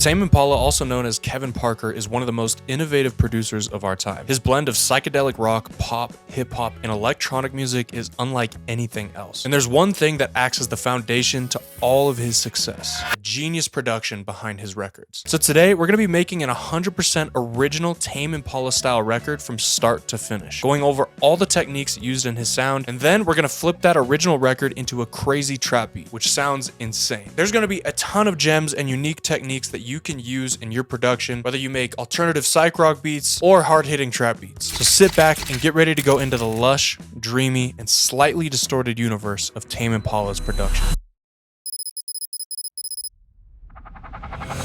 Tame Impala, also known as Kevin Parker, is one of the most innovative producers of our time. His blend of psychedelic rock, pop, hip-hop, and electronic music is unlike anything else. And there's one thing that acts as the foundation to all of his success: the genius production behind his records. So today, we're going to be making an 100% original Tame Impala style record from start to finish, going over all the techniques used in his sound, and then we're going to flip that original record into a crazy trap beat, which sounds insane. There's going to be a ton of gems and unique techniques that you can use in your production, whether you make alternative psych rock beats or hard-hitting trap beats. So sit back and get ready to go into the lush, dreamy, and slightly distorted universe of Tame Impala's production.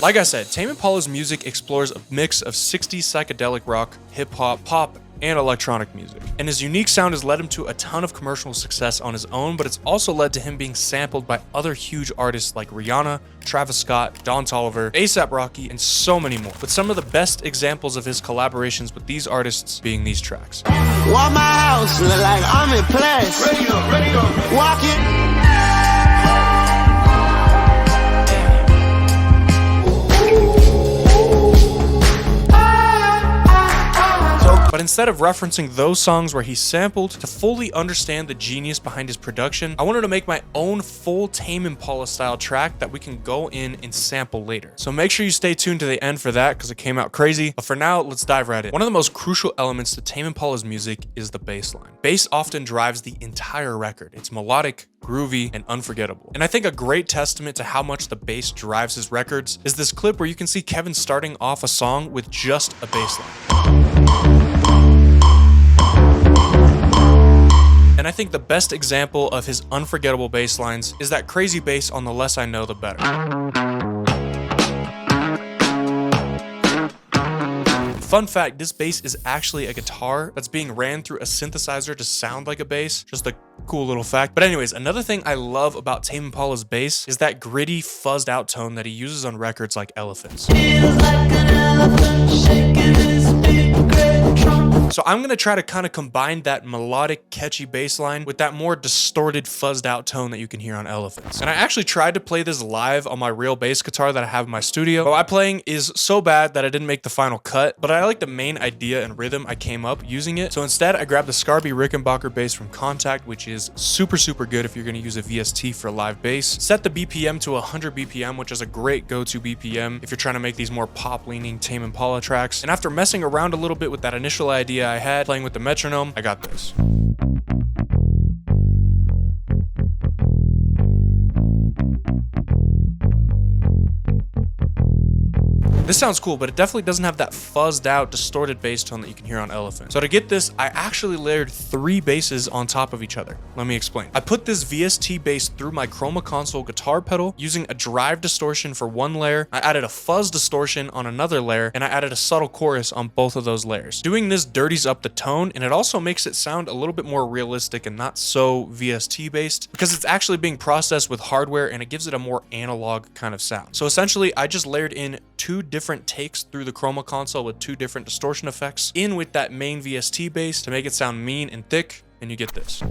Like I said, Tame Impala's music explores a mix of 60s psychedelic rock, hip-hop, pop, and electronic music. And his unique sound has led him to a ton of commercial success on his own, but it's also led to him being sampled by other huge artists like Rihanna, Travis Scott, Don Toliver, A$AP Rocky, and so many more. With some of the best examples of his collaborations with these artists being these tracks. Why my house look like I'm in place? Ready up. Walking. But instead of referencing those songs where he sampled, to fully understand the genius behind his production, I wanted to make my own full Tame Impala style track that we can go in and sample later. So make sure you stay tuned to the end for that, because it came out crazy. But for now, let's dive right in. One of the most crucial elements to Tame Impala's music is the bass line. Bass often drives the entire record. It's melodic, groovy, and unforgettable. And I think a great testament to how much the bass drives his records is this clip where you can see Kevin starting off a song with just a bass line. And I think the best example of his unforgettable bass lines is that crazy bass on The Less I Know, The Better. Fun fact, this bass is actually a guitar that's being ran through a synthesizer to sound like a bass. Just a cool little fact. But anyways, another thing I love about Tame Impala's bass is that gritty, fuzzed out tone that he uses on records like Elephants. Feels like an elephant shaking his big great trunk. So I'm gonna try to kind of combine that melodic, catchy bass line with that more distorted, fuzzed out tone that you can hear on Elephants. And I actually tried to play this live on my real bass guitar that I have in my studio, but my playing is so bad that I didn't make the final cut, but I like the main idea and rhythm I came up using it. So instead, I grabbed the Scarby Rickenbacker bass from Contact, which is super good if you're gonna use a VST for live bass. Set the BPM to 100 BPM, which is a great go-to BPM if you're trying to make these more pop-leaning Tame Impala tracks. And after messing around a little bit with that initial idea I had, playing with the metronome, I got this. This sounds cool, but it definitely doesn't have that fuzzed out, distorted bass tone that you can hear on Elephant. So to get this, I actually layered 3 basses on top of each other. Let me explain. I put this VST bass through my Chroma Console guitar pedal using a drive distortion for one layer. I added a fuzz distortion on another layer, and I added a subtle chorus on both of those layers. Doing this dirties up the tone, and it also makes it sound a little bit more realistic and not so VST based, because it's actually being processed with hardware and it gives it a more analog kind of sound. So essentially, I just layered in 2 different takes through the Chroma Console with 2 different distortion effects in with that main VST bass to make it sound mean and thick, and you get this.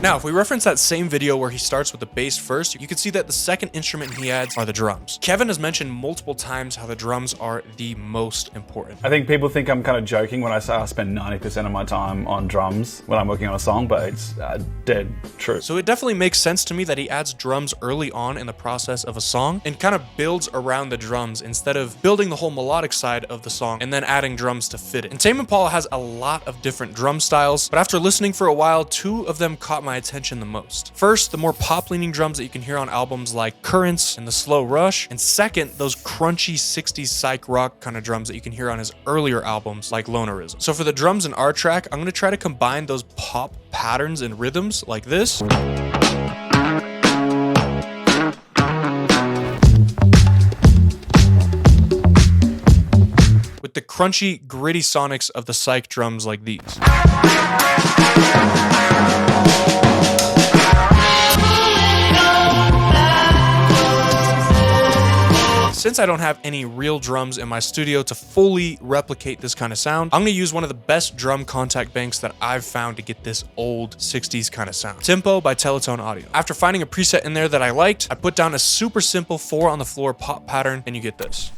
Now, if we reference that same video where he starts with the bass first, you can see that the second instrument he adds are the drums. Kevin has mentioned multiple times how the drums are the most important. I think people think I'm kind of joking when I say I spend 90% of my time on drums when I'm working on a song, but it's dead true. So it definitely makes sense to me that he adds drums early on in the process of a song and kind of builds around the drums instead of building the whole melodic side of the song and then adding drums to fit it. And Tame Impala has a lot of different drum styles, but after listening for a while, 2 of them caught my attention the most. First, the more pop-leaning drums that you can hear on albums like Currents and The Slow Rush, and second, those crunchy 60s psych rock kind of drums that you can hear on his earlier albums like Lonerism. So for the drums in our track, I'm going to try to combine those pop patterns and rhythms like this with the crunchy, gritty sonics of the psych drums like these. since I don't have any real drums in my studio to fully replicate this kind of sound, I'm gonna use one of the best drum contact banks that I've found to get this old 60s kind of sound. Tempo by Teletone Audio. After finding a preset in there that I liked, I put down a super simple 4 on the floor pop pattern, and you get this.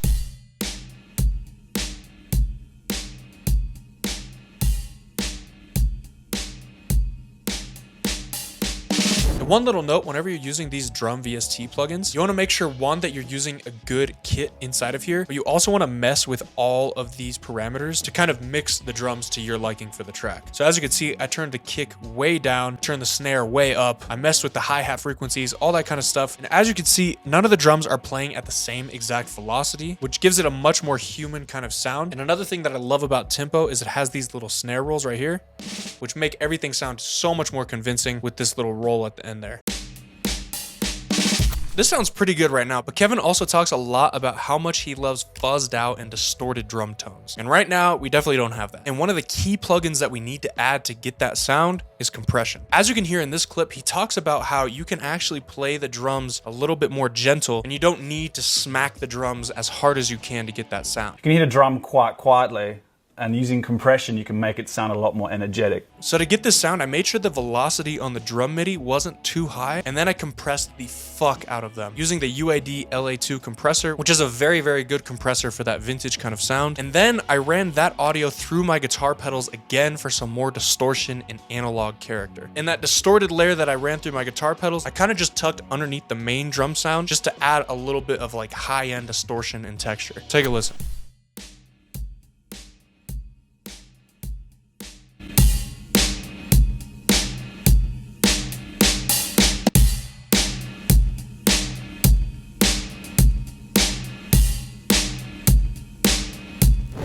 One little note, whenever you're using these drum VST plugins, you want to make sure, one, that you're using a good kit inside of here, but you also want to mess with all of these parameters to kind of mix the drums to your liking for the track. So as you can see, I turned the kick way down, turned the snare way up, I messed with the hi-hat frequencies, all that kind of stuff. And as you can see, none of the drums are playing at the same exact velocity, which gives it a much more human kind of sound. And another thing that I love about Tempo is it has these little snare rolls right here, which make everything sound so much more convincing with this little roll at the end there. This sounds pretty good right now, but Kevin also talks a lot about how much he loves fuzzed out and distorted drum tones. And right now, we definitely don't have that. And one of the key plugins that we need to add to get that sound is compression. As you can hear in this clip, he talks about how you can actually play the drums a little bit more gentle, and you don't need to smack the drums as hard as you can to get that sound. You can hit a drum quite quietly, and using compression, you can make it sound a lot more energetic. So to get this sound, I made sure the velocity on the drum MIDI wasn't too high, and then I compressed the fuck out of them using the UAD LA2 compressor, which is a very, very good compressor for that vintage kind of sound. And then I ran that audio through my guitar pedals again for some more distortion and analog character. And that distorted layer that I ran through my guitar pedals, I kind of just tucked underneath the main drum sound just to add a little bit of like high-end distortion and texture. Take a listen.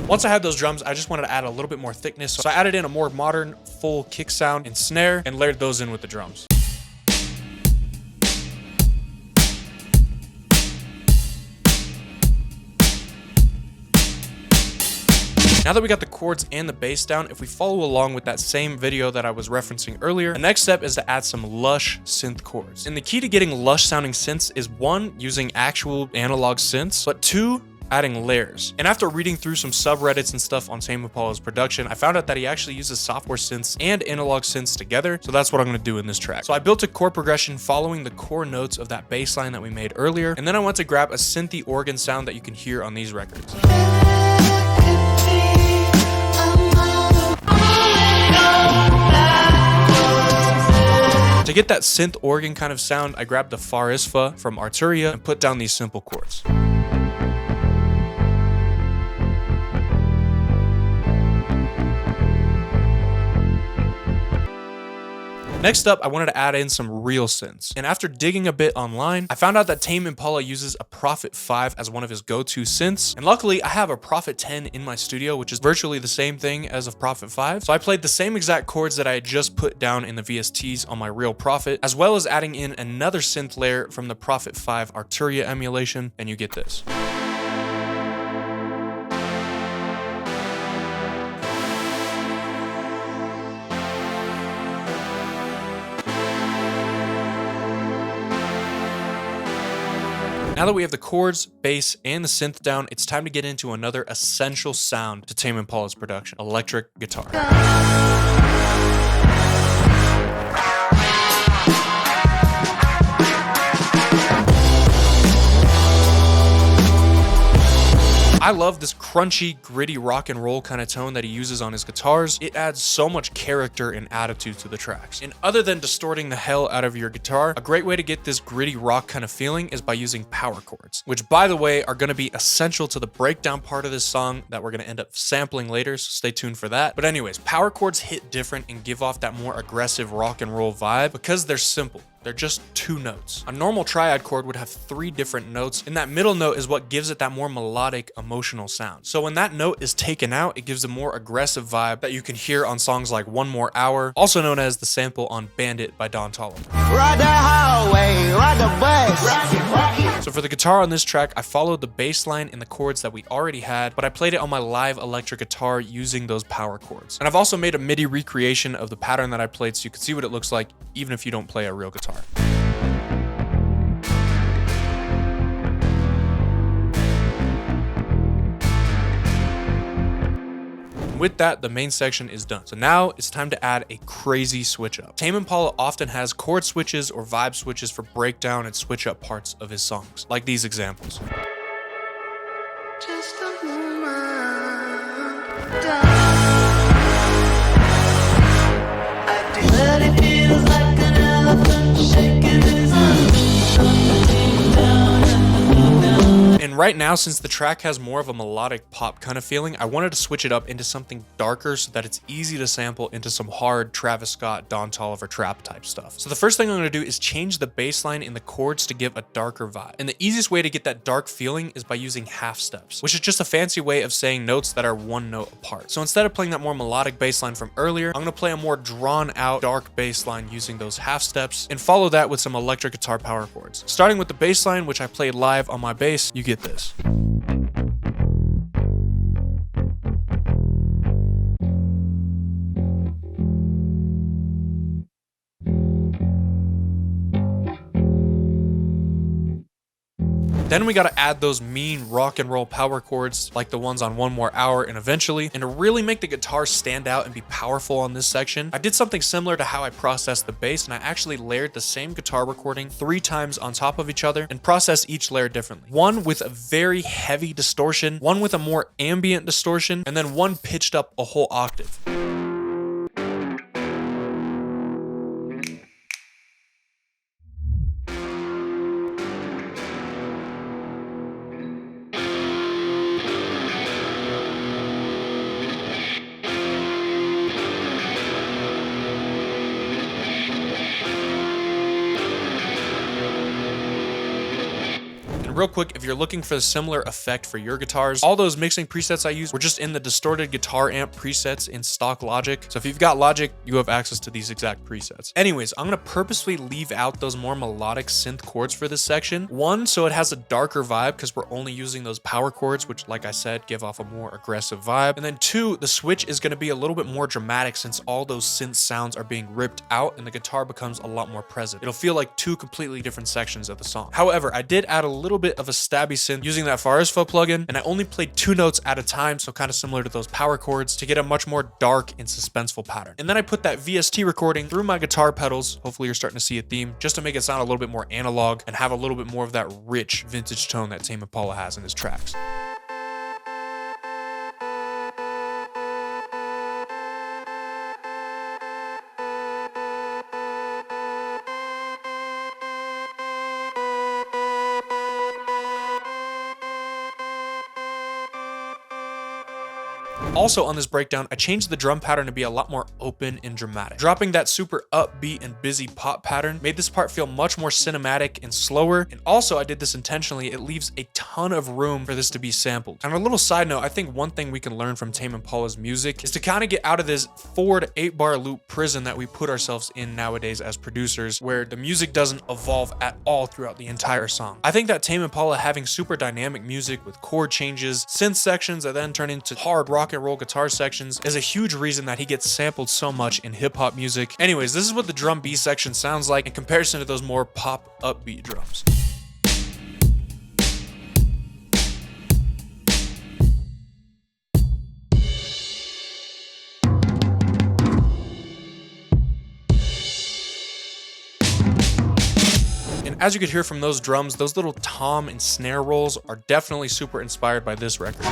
Once I had those drums, I just wanted to add a little bit more thickness. So I added in a more modern, full kick sound and snare and layered those in with the drums. Now that we got the chords and the bass down, if we follow along with that same video that I was referencing earlier, the next step is to add some lush synth chords. And the key to getting lush sounding synths is 1, using actual analog synths, but 2, adding layers. And after reading through some subreddits and stuff on Tame Impala's production, I found out that he actually uses software synths and analog synths together. So that's what I'm going to do in this track. So I built a chord progression following the core notes of that bass line that we made earlier. And then I went to grab a synthy organ sound that you can hear on these records. To get that synth organ kind of sound, I grabbed the Farisfa from Arturia and put down these simple chords. Next up, I wanted to add in some real synths. And after digging a bit online, I found out that Tame Impala uses a Prophet 5 as one of his go-to synths. And luckily, I have a Prophet 10 in my studio, which is virtually the same thing as a Prophet 5. So I played the same exact chords that I had just put down in the VSTs on my real Prophet, as well as adding in another synth layer from the Prophet 5 Arturia emulation, and you get this. Now that we have the chords, bass, and the synth down, it's time to get into another essential sound to Tame Impala's production: electric guitar. I love this crunchy, gritty rock and roll kind of tone that he uses on his guitars. It adds so much character and attitude to the tracks. And other than distorting the hell out of your guitar, a great way to get this gritty rock kind of feeling is by using power chords, which, by the way, are going to be essential to the breakdown part of this song that we're going to end up sampling later, so stay tuned for that. But anyways, power chords hit different and give off that more aggressive rock and roll vibe because they're simple. They're just 2 notes. A normal triad chord would have 3 different notes, and that middle note is what gives it that more melodic, emotional sound. So when that note is taken out, it gives a more aggressive vibe that you can hear on songs like One More Hour, also known as the sample on Bandit by Don Toliver. Ride the highway, ride the bus. So for the guitar on this track, I followed the bass line and the chords that we already had, but I played it on my live electric guitar using those power chords. And I've also made a MIDI recreation of the pattern that I played so you can see what it looks like even if you don't play a real guitar. And with that, the main section is done. So now it's time to add a crazy switch up. Tame Impala often has chord switches or vibe switches for breakdown and switch up parts of his songs, like these examples. Just a woman. But it feels like an elephant shaking his And right now, since the track has more of a melodic pop kind of feeling, I wanted to switch it up into something darker so that it's easy to sample into some hard Travis Scott, Don Toliver trap type stuff. So the first thing I'm going to do is change the bass line in the chords to give a darker vibe. And the easiest way to get that dark feeling is by using half steps, which is just a fancy way of saying notes that are one note apart. So instead of playing that more melodic bass line from earlier, I'm going to play a more drawn out dark bass line using those half steps and follow that with some electric guitar power chords. Starting with the bass line, which I played live on my bass, you get this. Then we gotta add those mean rock and roll power chords like the ones on One More Hour and Eventually. And to really make the guitar stand out and be powerful on this section, I did something similar to how I processed the bass, and I actually layered the same guitar recording 3 times on top of each other and processed each layer differently. One with a very heavy distortion, one with a more ambient distortion, and then one pitched up a whole octave. Real quick, if you're looking for a similar effect for your guitars, all those mixing presets I used were just in the distorted guitar amp presets in stock Logic. So if you've got Logic, you have access to these exact presets. Anyways, I'm gonna purposely leave out those more melodic synth chords for this section. One, so it has a darker vibe because we're only using those power chords, which, like I said, give off a more aggressive vibe. And then 2, the switch is gonna be a little bit more dramatic since all those synth sounds are being ripped out and the guitar becomes a lot more present. It'll feel like 2 completely different sections of the song. However, I did add a little bit of a stabby synth using that Farisfo plugin, and I only played 2 notes at a time, so kind of similar to those power chords, to get a much more dark and suspenseful pattern. And then I put that VST recording through my guitar pedals, hopefully you're starting to see a theme, just to make it sound a little bit more analog and have a little bit more of that rich vintage tone that Tame Impala has in his tracks. Also on this breakdown, I changed the drum pattern to be a lot more open and dramatic. Dropping that super upbeat and busy pop pattern made this part feel much more cinematic and slower. And also I did this intentionally. It leaves a ton of room for this to be sampled. And a little side note, I think one thing we can learn from Tame Impala's music is to kind of get out of this 4 to 8 bar loop prison that we put ourselves in nowadays as producers, where the music doesn't evolve at all throughout the entire song. I think that Tame Impala having super dynamic music with chord changes, synth sections that then turn into hard rock and roll guitar sections is a huge reason that he gets sampled so much in hip-hop music. Anyways, this is what the drum B section sounds like in comparison to those more pop upbeat drums. And as you could hear from those drums, those little tom and snare rolls are definitely super inspired by this record.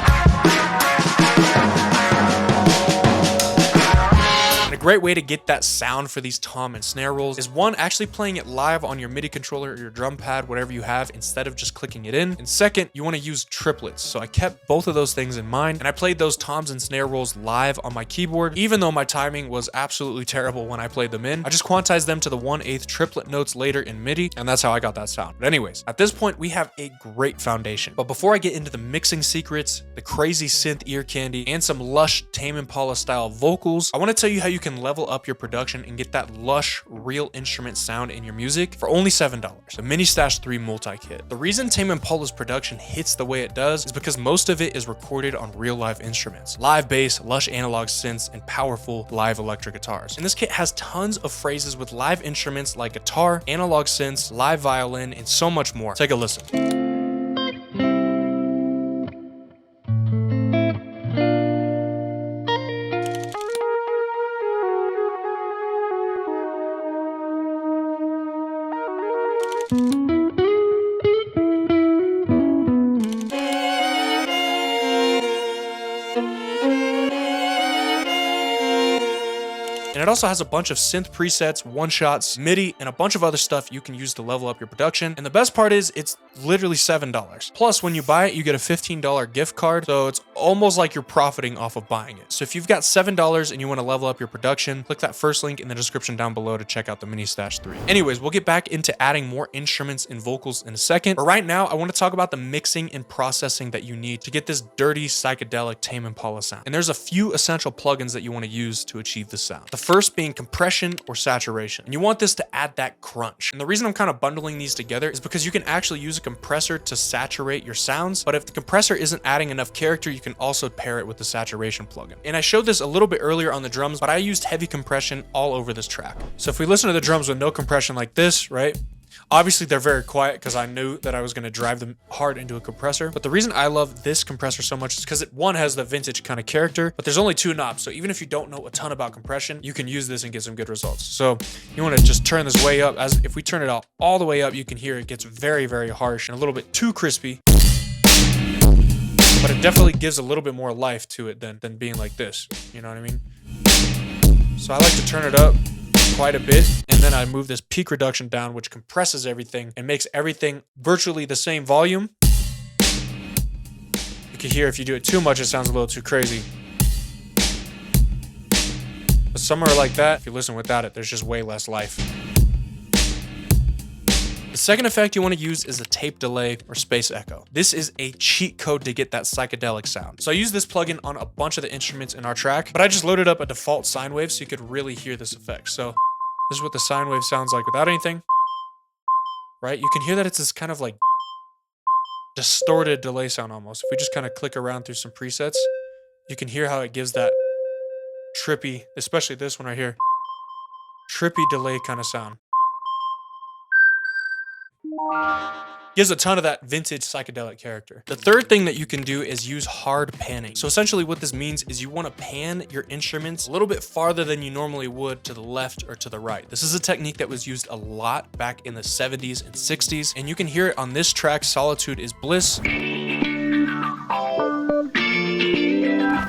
And a great way to get that sound for these tom and snare rolls is, one, actually playing it live on your MIDI controller or your drum pad, whatever you have, instead of just clicking it in. And second, you want to use triplets. So I kept both of those things in mind, and I played those toms and snare rolls live on my keyboard. Even though my timing was absolutely terrible when I played them in, I just quantized them to the 1/8 triplet notes later in MIDI, and that's how I got that sound. But anyways, at this point, we have a great foundation. But before I get into the mixing secrets, the crazy synth ear candy, and some lush Tame Impala style vocals, I want to tell you how you can level up your production and get that lush, real instrument sound in your music for only $7. The Mini Stash 3 multi-kit. The reason Tame Impala's production hits the way it does is because most of it is recorded on real live instruments. Live bass, lush analog synths, and powerful live electric guitars. And this kit has tons of phrases with live instruments like guitar, analog synths, live violin, and so much more. Take a listen. it also has a bunch of synth presets, one-shots, MIDI, and a bunch of other stuff you can use to level up your production. And the best part is it's literally $7. Plus, when you buy it, you get a $15 gift card, so it's almost like you're profiting off of buying it. So if you've got $7 and you want to level up your production, click that first link in the description down below to check out the Mini Stash 3. Anyways, we'll get back into adding more instruments and vocals in a second, but right now I want to talk about the mixing and processing that you need to get this dirty psychedelic Tame Impala sound. And there's a few essential plugins that you want to use to achieve this sound. The first being compression or saturation. And you want this to add that crunch. And the reason I'm kind of bundling these together is because you can actually use a compressor to saturate your sounds, but if the compressor isn't adding enough character, you can also pair it with the saturation plugin. And I showed this a little bit earlier on the drums, but I used heavy compression all over this track. So if we listen to the drums with no compression like this, right? Obviously they're very quiet because I knew that I was going to drive them hard into a compressor. But the reason I love this compressor so much is because it, one, has the vintage kind of character, but there's only 2 knobs. So even if you don't know a ton about compression, you can use this and get some good results. So you want to just turn this way up. As if we turn it all the way up, you can hear it gets very, very harsh and a little bit too crispy. But it definitely gives a little bit more life to it than being like this. You know what I mean? So I like to turn it up quite a bit, and then I move this peak reduction down, which compresses everything and makes everything virtually the same volume. You can hear if you do it too much, it sounds a little too crazy. But somewhere like that, if you listen without it, there's just way less life. The second effect you want to use is a tape delay or space echo. This is a cheat code to get that psychedelic sound. So I use this plugin on a bunch of the instruments in our track, but I just loaded up a default sine wave so you could really hear this effect. So this is what the sine wave sounds like without anything, right? You can hear that it's this kind of like distorted delay sound almost. If we just kind of click around through some presets, you can hear how it gives that trippy, especially this one right here, trippy delay kind of sound. Gives a ton of that vintage psychedelic character. The third thing that you can do is use hard panning. So essentially what this means is you want to pan your instruments a little bit farther than you normally would to the left or to the right. This is a technique that was used a lot back in the 70s and 60s, and you can hear it on this track, Solitude is Bliss.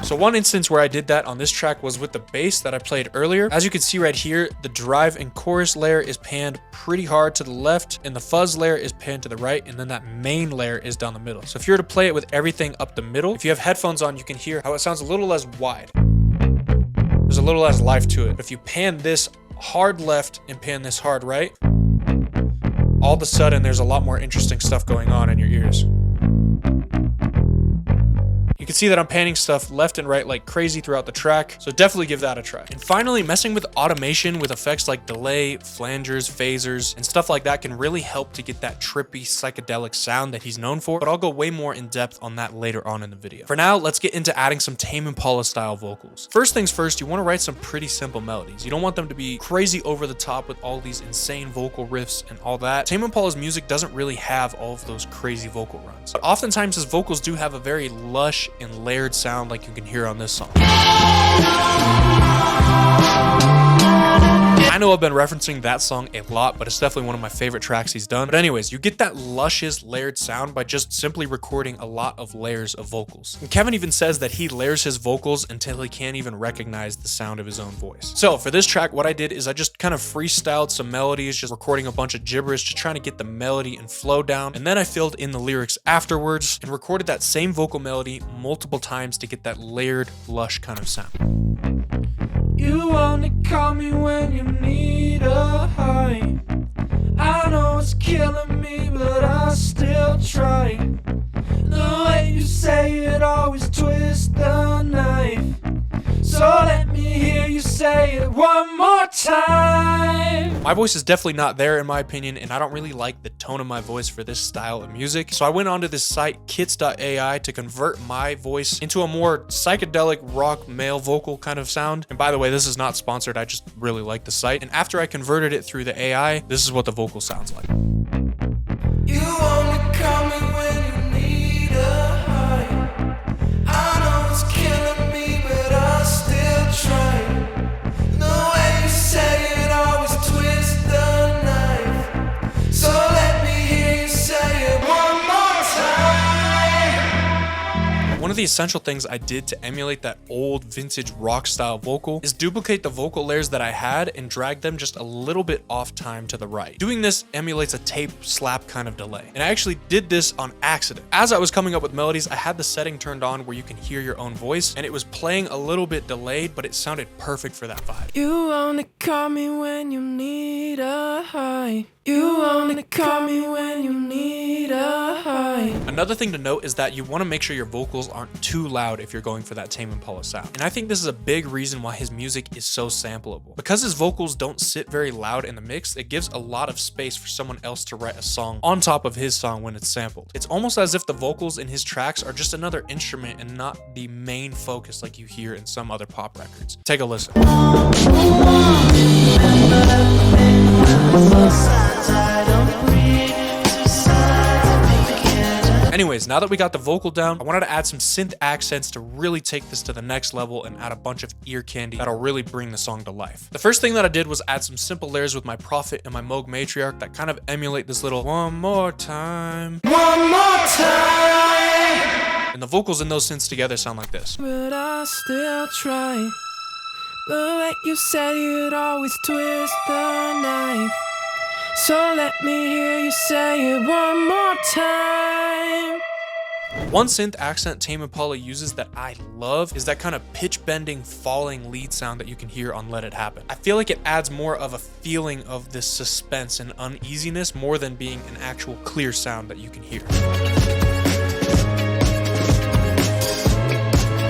So one instance where I did that on this track was with the bass that I played earlier. As you can see right here, the drive and chorus layer is panned pretty hard to the left, and the fuzz layer is panned to the right, and then that main layer is down the middle. So if you were to play it with everything up the middle, if you have headphones on, you can hear how it sounds a little less wide. There's a little less life to it. But if you pan this hard left and pan this hard right, all of a sudden there's a lot more interesting stuff going on in your ears. You can see that I'm panning stuff left and right like crazy throughout the track, so definitely give that a try. And finally, messing with automation with effects like delay, flangers, phasers, and stuff like that can really help to get that trippy psychedelic sound that he's known for, but I'll go way more in depth on that later on in the video. For now, let's get into adding some Tame Impala style vocals. First things first, you want to write some pretty simple melodies. You don't want them to be crazy over the top with all these insane vocal riffs and all that. Tame Impala's music doesn't really have all of those crazy vocal runs, but oftentimes his vocals do have a very lush and layered sound like you can hear on this song. I know I've been referencing that song a lot, but it's definitely one of my favorite tracks he's done. But anyways, you get that luscious layered sound by just simply recording a lot of layers of vocals. And Kevin even says that he layers his vocals until he can't even recognize the sound of his own voice. So for this track, what I did is I just kind of freestyled some melodies, just recording a bunch of gibberish, just trying to get the melody and flow down. And then I filled in the lyrics afterwards and recorded that same vocal melody multiple times to get that layered, lush kind of sound. You only call me when you need a high. I know it's killing me, but I'll still try. The way you say it always twists the knife. So let me hear you say it one more time. My voice is definitely not there in my opinion, and I don't really like the tone of my voice for this style of music. So I went onto this site, kits.ai, to convert my voice into a more psychedelic rock male vocal kind of sound. And by the way, this is not sponsored, I just really like the site. And after I converted it through the AI, this is what the vocal sounds like. You only call me when you need a high. I know it's killing me, but I'll still try. The way you say it always twists the knife. So let me hear you say it one more time. One of the essential things I did to emulate that old vintage rock style vocal is duplicate the vocal layers that I had and drag them just a little bit off time to the right. Doing this emulates a tape slap kind of delay. And I actually did this on accident. As I was coming up with melodies, I had the setting turned on where you can hear your own voice, and it was playing a little bit delayed, but it sounded perfect for that vibe. You only call me when you need a high. You only call me when you need a high. Another thing to note is that you want to make sure your vocals aren't too loud if you're going for that Tame Impala sound. And I think this is a big reason why his music is so sampleable. Because his vocals don't sit very loud in the mix, it gives a lot of space for someone else to write a song on top of his song when it's sampled. It's almost as if the vocals in his tracks are just another instrument and not the main focus like you hear in some other pop records. Take a listen. Anyways, now that we got the vocal down, I wanted to add some synth accents to really take this to the next level and add a bunch of ear candy that'll really bring the song to life. The first thing that I did was add some simple layers with my Prophet and my Moog Matriarch that kind of emulate this little one more time. One more time. And the vocals in those synths together sound like this. But I still try. The way you said you'd always twist the knife. So let me hear you say it one more time. One synth accent Tame Impala uses that I love is that kind of pitch bending falling lead sound that you can hear on Let It Happen. I feel like it adds more of a feeling of this suspense and uneasiness more than being an actual clear sound that you can hear.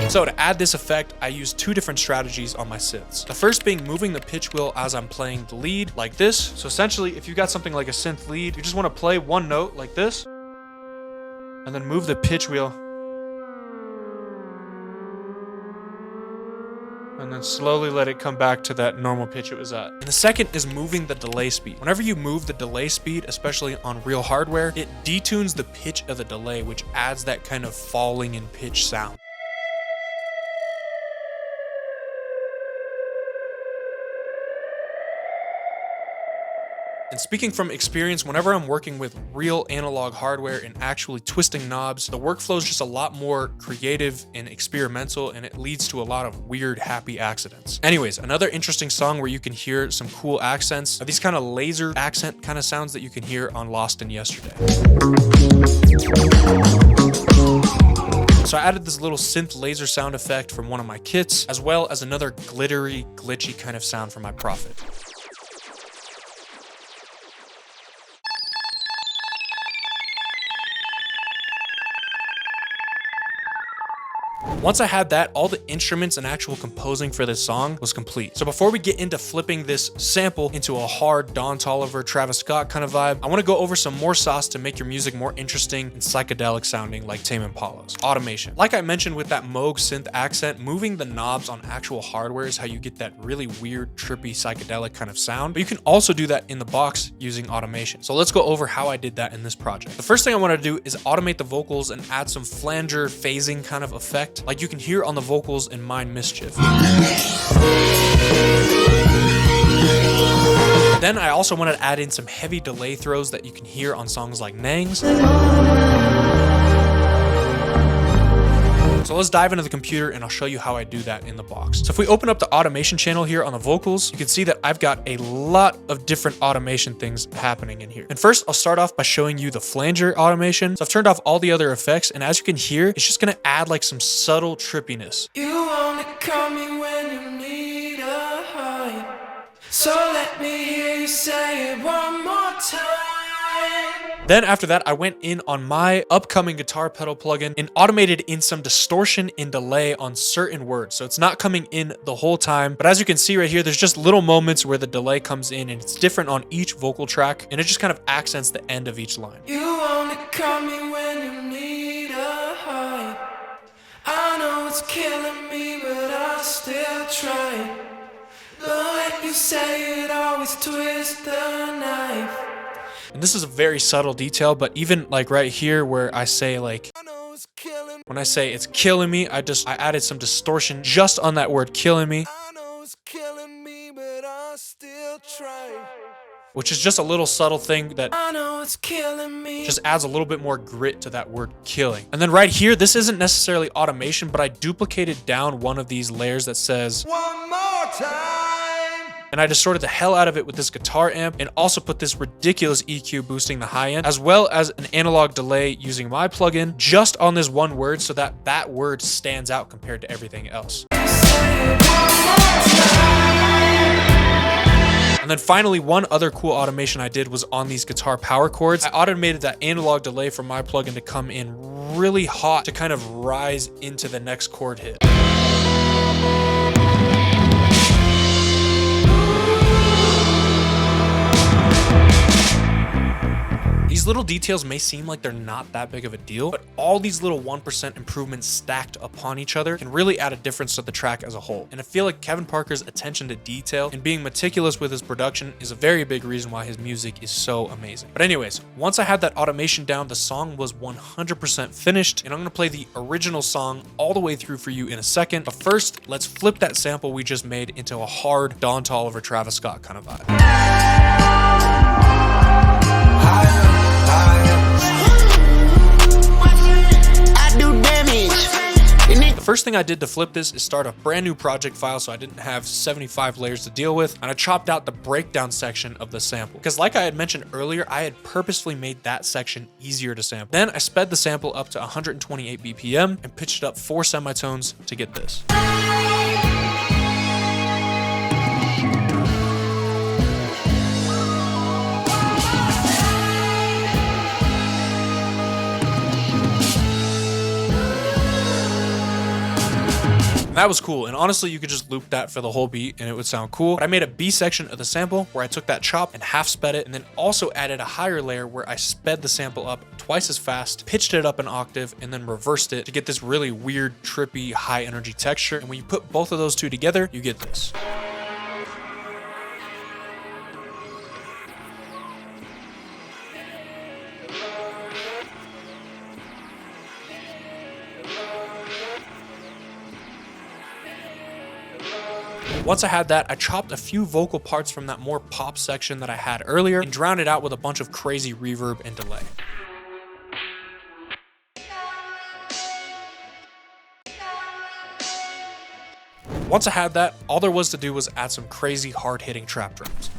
So to add this effect, I used two different strategies on my synths. The first being moving the pitch wheel as I'm playing the lead like this. So essentially, if you got something like a synth lead, you just want to play one note like this, and then move the pitch wheel. And then slowly let it come back to that normal pitch it was at. And the second is moving the delay speed. Whenever you move the delay speed, especially on real hardware, it detunes the pitch of the delay, which adds that kind of falling in pitch sound. And speaking from experience, whenever I'm working with real analog hardware and actually twisting knobs, the workflow is just a lot more creative and experimental, and it leads to a lot of weird, happy accidents. Anyways, another interesting song where you can hear some cool accents are these kind of laser accent kind of sounds that you can hear on Lost in Yesterday. So I added this little synth laser sound effect from one of my kits, as well as another glittery, glitchy kind of sound from my Prophet. Once I had that, all the instruments and actual composing for this song was complete. So before we get into flipping this sample into a hard Don Toliver, Travis Scott kind of vibe, I want to go over some more sauce to make your music more interesting and psychedelic sounding like Tame Impala's. Automation. Like I mentioned with that Moog synth accent, moving the knobs on actual hardware is how you get that really weird, trippy, psychedelic kind of sound. But you can also do that in the box using automation. So let's go over how I did that in this project. The first thing I want to do is automate the vocals and add some flanger phasing kind of effect, like you can hear on the vocals in Mind Mischief. Then I also wanted to add in some heavy delay throws that you can hear on songs like Nangs. So let's dive into the computer and I'll show you how I do that in the box. So if we open up the automation channel here on the vocals, you can see that I've got a lot of different automation things happening in here. And first I'll start off by showing you the flanger automation. So I've turned off all the other effects, and as you can hear, it's just gonna add like some subtle trippiness. You only call me when you need a high. So let me hear you say it one more time. Then after that, I went in on my upcoming guitar pedal plugin and automated in some distortion and delay on certain words. So it's not coming in the whole time, but as you can see right here, there's just little moments where the delay comes in, and it's different on each vocal track, and it just kind of accents the end of each line. You only call me when you need a high. I know it's killing me, but I still try. The way you say it always twist the knife. And this is a very subtle detail, but even like right here where I say like, when I say it's killing me, I added some distortion just on that word killing me. I know it's killing me, but I still try. Which is just a little subtle thing that it's killing me. Just adds a little bit more grit to that word killing. And then right here, this isn't necessarily automation, but I duplicated down one of these layers that says One more time. and I distorted the hell out of it with this guitar amp and also put this ridiculous EQ boosting the high end, as well as an analog delay using my plugin just on this one word so that that word stands out compared to everything else. And then finally, one other cool automation I did was on these guitar power chords. I automated that analog delay from my plugin to come in really hot to kind of rise into the next chord hit. These little details may seem like they're not that big of a deal, but all these little 1% improvements stacked upon each other can really add a difference to the track as a whole. And I feel like Kevin Parker's attention to detail and being meticulous with his production is a very big reason why his music is so amazing. But anyways, once I had that automation down, the song was 100% finished, and I'm gonna play the original song all the way through for you in a second. But first, let's flip that sample we just made into a hard Don Toliver, Travis Scott kind of vibe. I do damage. The first thing I did to flip this is start a brand new project file so I didn't have 75 layers to deal with, and I chopped out the breakdown section of the sample. Because like I had mentioned earlier, I had purposefully made that section easier to sample. Then I sped the sample up to 128 BPM and pitched it up 4 semitones to get this. That was cool, and honestly, you could just loop that for the whole beat and it would sound cool. But I made a B section of the sample where I took that chop and half sped it, and then also added a higher layer where I sped the sample up twice as fast, pitched it up an octave, and then reversed it to get this really weird, trippy, high energy texture. And when you put both of those two together, you get this. Once I had that, I chopped a few vocal parts from that more pop section that I had earlier and drowned it out with a bunch of crazy reverb and delay. Once I had that, all there was to do was add some crazy hard-hitting trap drums.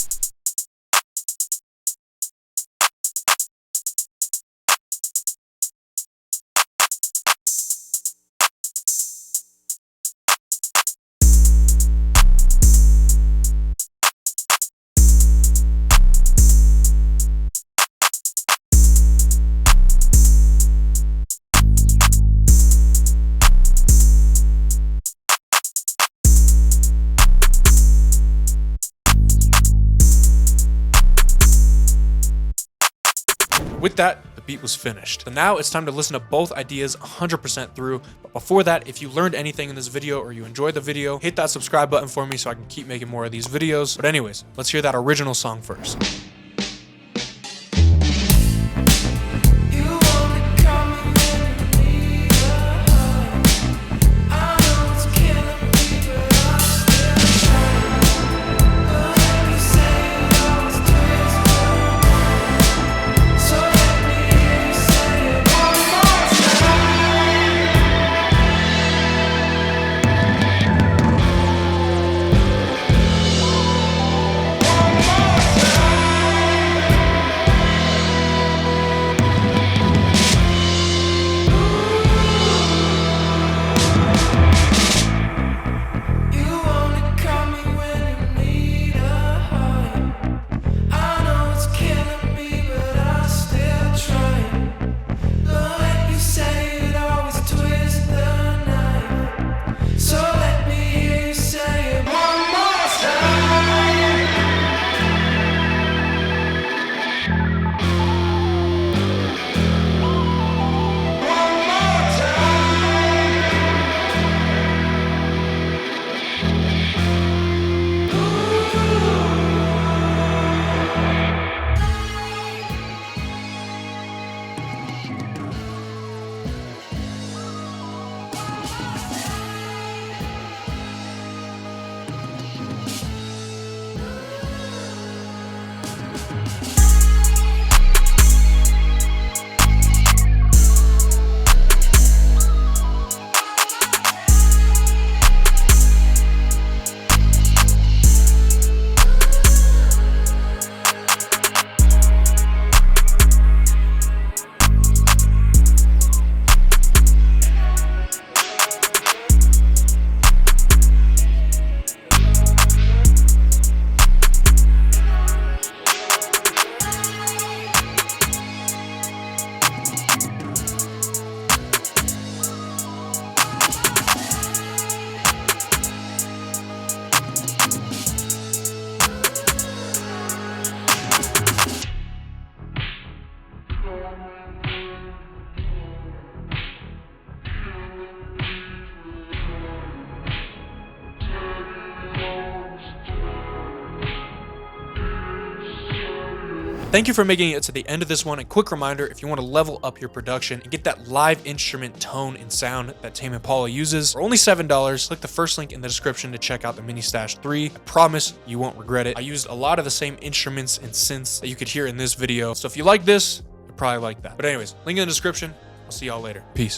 With that, the beat was finished. So now it's time to listen to both ideas 100% through. But before that, if you learned anything in this video or you enjoyed the video, hit that subscribe button for me so I can keep making more of these videos. But anyways, let's hear that original song first. Thank you for making it to the end of this one. A quick reminder, if you want to level up your production and get that live instrument tone and sound that Tame Impala uses, for only $7, click the first link in the description to check out the Mini Stash 3. I promise you won't regret it. I used a lot of the same instruments and synths that you could hear in this video. So if you like this, you'll probably like that. But anyways, link in the description. I'll see y'all later. Peace.